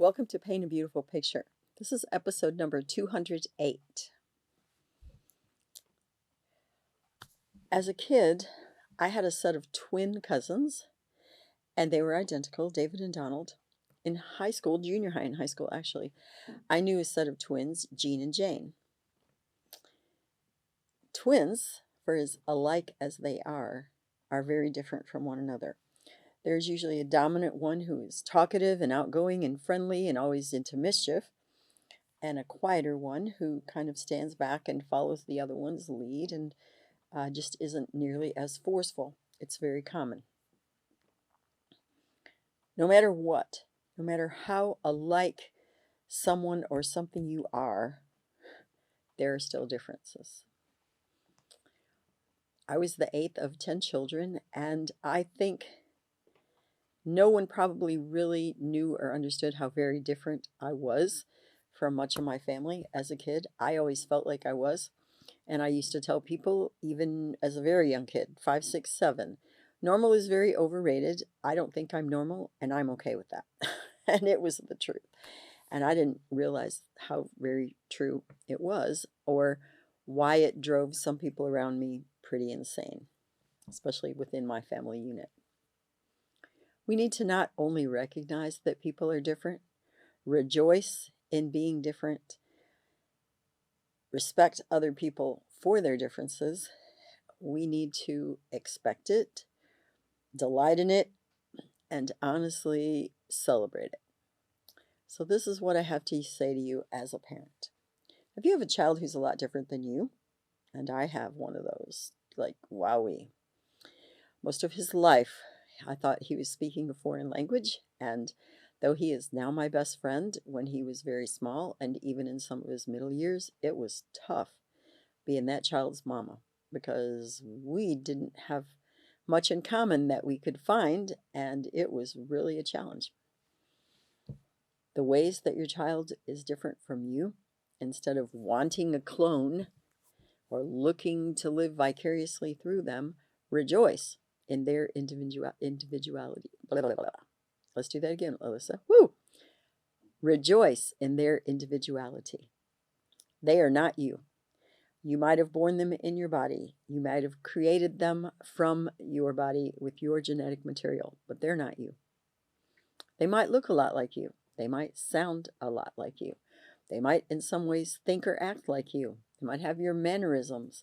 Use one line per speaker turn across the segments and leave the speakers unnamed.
Welcome to Paint a Beautiful Picture. This is episode number 208. As a kid, I had a set of twin cousins, and they were identical, David and Donald. In high school, junior high and high school actually, I knew a set of twins, Jean and Jane. Twins, for as alike as they are very different from one another. There's usually a dominant one who is talkative and outgoing and friendly and always into mischief, and a quieter one who kind of stands back and follows the other one's lead and just isn't nearly as forceful. It's very common. No matter what, no matter how alike someone or something you are, there are still differences. I was the eighth of 10 children, and I think no one probably really knew or understood how very different I was from much of my family as a kid. I always felt like I was. And I used to tell people, even as a very young kid, 5, 6, 7, normal is very overrated. I don't think I'm normal, and I'm okay with that. And it was the truth. And I didn't realize how very true it was, or why it drove some people around me pretty insane, especially within my family unit. We need to not only recognize that people are different, rejoice in being different, respect other people for their differences. We need to expect it, delight in it, and honestly celebrate it. So this is what I have to say to you as a parent. If you have a child who's a lot different than you, and I have one of those, like wowee. Most of his life, I thought he was speaking a foreign language, and though he is now my best friend, when he was very small and even in some of his middle years, it was tough being that child's mama because we didn't have much in common that we could find, and it was really a challenge. The ways that your child is different from you, instead of wanting a clone or looking to live vicariously through them, rejoice in their individuality. Blah, blah, blah. Let's do that again, Alyssa. Woo! Rejoice in their individuality. They are not you. You might have born them in your body. You might have created them from your body with your genetic material, but they're not you. They might look a lot like you. They might sound a lot like you. They might in some ways think or act like you. They might have your mannerisms.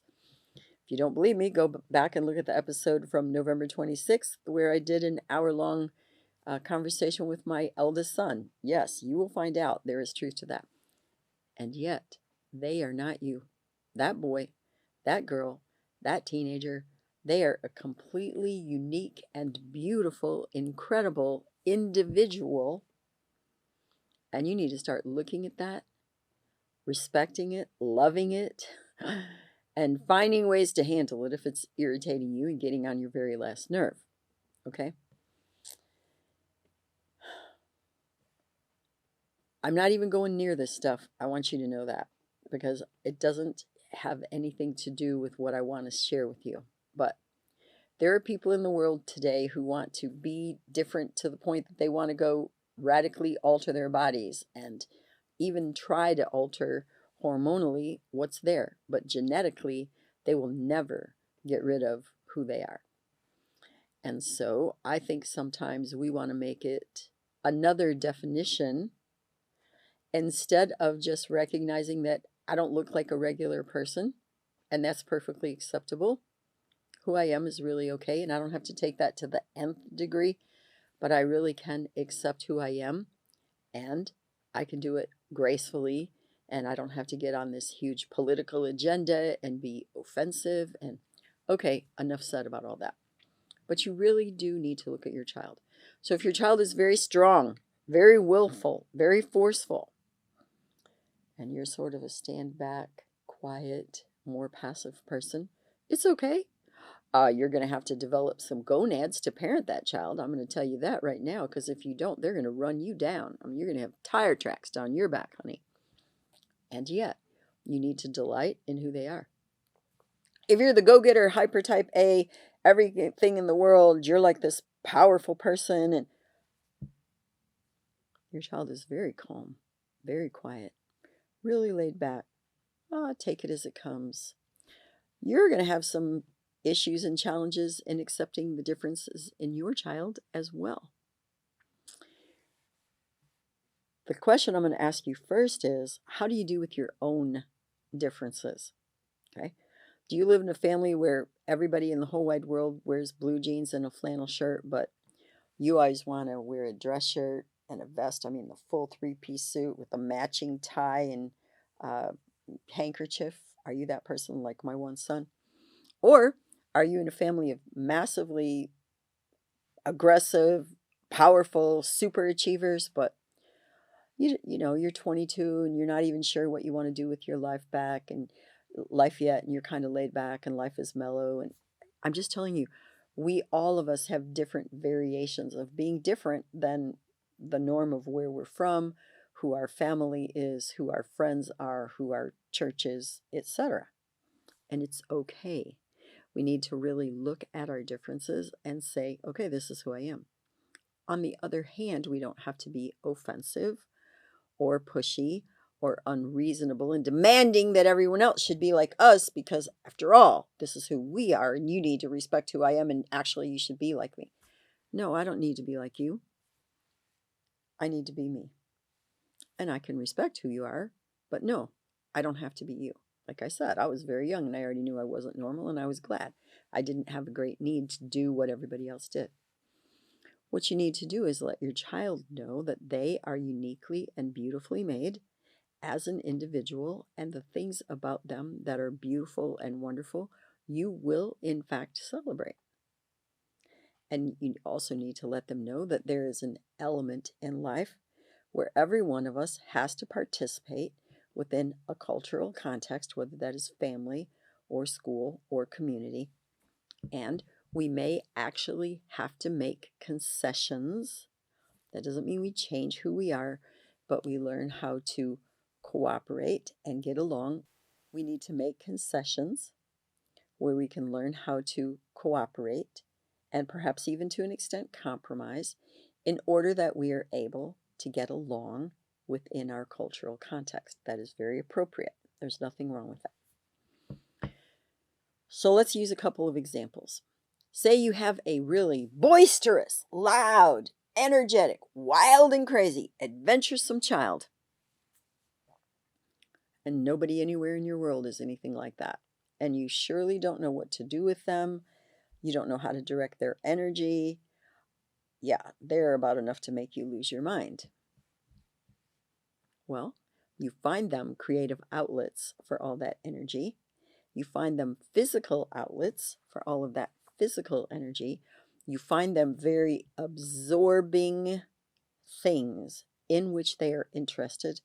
If you don't believe me, go back and look at the episode from November 26th where I did an hour-long conversation with my eldest son. Yes, you will find out there is truth to that. And yet, they are not you. That boy, that girl, that teenager, they are a completely unique and beautiful, incredible individual. And you need to start looking at that, respecting it, loving it, and finding ways to handle it if it's irritating you and getting on your very last nerve. Okay? I'm not even going near this stuff. I want you to know that because it doesn't have anything to do with what I want to share with you. But there are people in the world today who want to be different to the point that they want to go radically alter their bodies and even try to alter hormonally what's there. But genetically, they will never get rid of who they are. And so I think sometimes we want to make it another definition instead of just recognizing that I don't look like a regular person, and that's perfectly acceptable. Who I am is really okay, and I don't have to take that to the nth degree, but I really can accept who I am, and I can do it gracefully, and I don't have to get on this huge political agenda and be offensive. And okay, enough said about all that. But you really do need to look at your child. So if your child is very strong, very willful, very forceful, and you're sort of a stand back, quiet, more passive person, it's okay. You're going to have to develop some gonads to parent that child. I'm going to tell you that right now, because if you don't, they're going to run you down. I mean, you're going to have tire tracks down your back, honey. And yet, you need to delight in who they are. If you're the go-getter, hyper type A, everything in the world, you're like this powerful person, and Your child is very calm, very quiet, really laid back. Take it as it comes. You're going to have some issues and challenges in accepting the differences in your child as well. The question I'm going to ask you first is, how do you do with your own differences? Okay. Do you live in a family where everybody in the whole wide world wears blue jeans and a flannel shirt, but you always want to wear a dress shirt and a vest? I mean, the full three-piece suit with a matching tie and uh, handkerchief. Are you that person like my one son? Or are you in a family of massively aggressive, powerful super achievers, but you're 22 and you're not even sure what you want to do with your life yet, and you're kind of laid back and life is mellow. And I'm just telling you, we all of us have different variations of being different than the norm of where we're from, who our family is, who our friends are, who our church is, etc. And it's okay. We need to really look at our differences and say, okay, this is who I am. On the other hand, we don't have to be offensive or pushy or unreasonable and demanding that everyone else should be like us, because after all, this is who we are and you need to respect who I am, and actually you should be like me. No, I don't need to be like you. I need to be me. And I can respect who you are, but no, I don't have to be you. Like I said, I was very young and I already knew I wasn't normal, and I was glad. I didn't have a great need to do what everybody else did. What you need to do is let your child know that they are uniquely and beautifully made as an individual, and the things about them that are beautiful and wonderful, you will in fact celebrate. And you also need to let them know that there is an element in life where every one of us has to participate within a cultural context, whether that is family or school or community. And we may actually have to make concessions. That doesn't mean we change who we are, but we learn how to cooperate and get along. We need to make concessions where we can learn how to cooperate and perhaps even to an extent compromise in order that we are able to get along within our cultural context. That is very appropriate. There's nothing wrong with that. So let's use a couple of examples. Say you have a really boisterous, loud, energetic, wild and crazy, adventuresome child. And nobody anywhere in your world is anything like that. And you surely don't know what to do with them. You don't know how to direct their energy. Yeah, they're about enough to make you lose your mind. Well, you find them creative outlets for all that energy. You find them physical outlets for all of that physical energy. You find them very absorbing things in which they are interested,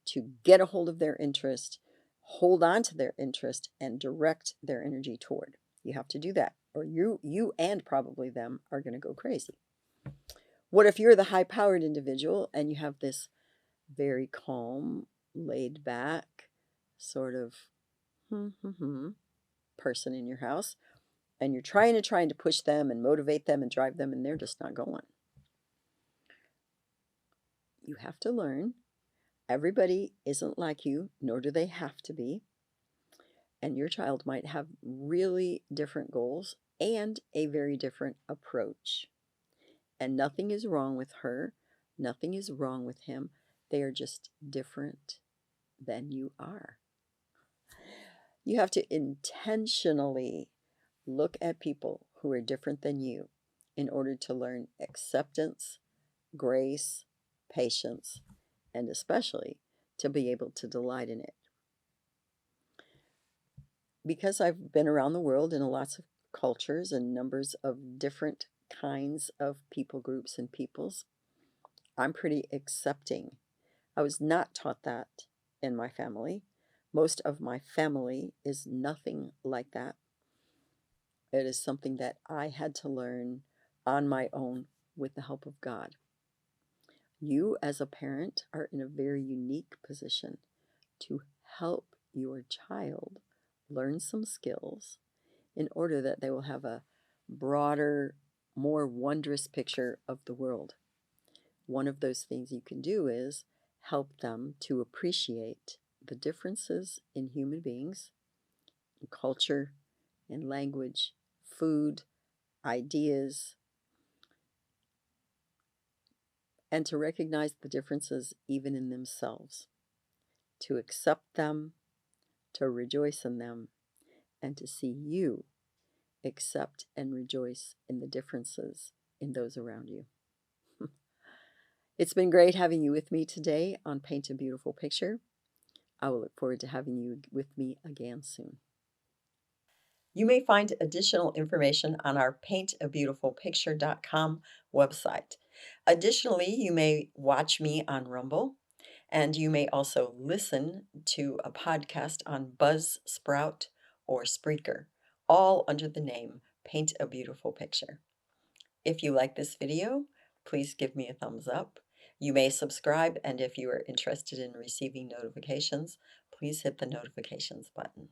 to get a hold of their interest, hold on to their interest, and direct their energy toward. You have to do that, or you and probably them are going to go crazy. What if you're the high-powered individual and you have this very calm, laid back, sort of person in your house, and you're trying to push them and motivate them and drive them, and they're just not going? You have to learn everybody isn't like you, nor do they have to be. And your child might have really different goals and a very different approach. And nothing is wrong with her, nothing is wrong with him. They are just different than you are. You have to intentionally look at people who are different than you in order to learn acceptance, grace, patience, and especially to be able to delight in it. Because I've been around the world in lots of cultures and numbers of different kinds of people groups and peoples, I'm pretty accepting. I was not taught that in my family. Most of my family is nothing like that. It is something that I had to learn on my own with the help of God. You, as a parent, are in a very unique position to help your child learn some skills in order that they will have a broader, more wondrous picture of the world. one of those things you can do is help them to appreciate the differences in human beings, in culture, in language, food, ideas, and to recognize the differences even in themselves, to accept them, to rejoice in them, and to see you accept and rejoice in the differences in those around you. It's been great having you with me today on Paint a Beautiful Picture. I will look forward to having you with me again soon. You may find additional information on our paintabeautifulpicture.com website. Additionally, you may watch me on Rumble, and you may also listen to a podcast on Buzzsprout or Spreaker, all under the name Paint a Beautiful Picture. If you like this video, please give me a thumbs up. You may subscribe, and if you are interested in receiving notifications, please hit the notifications button.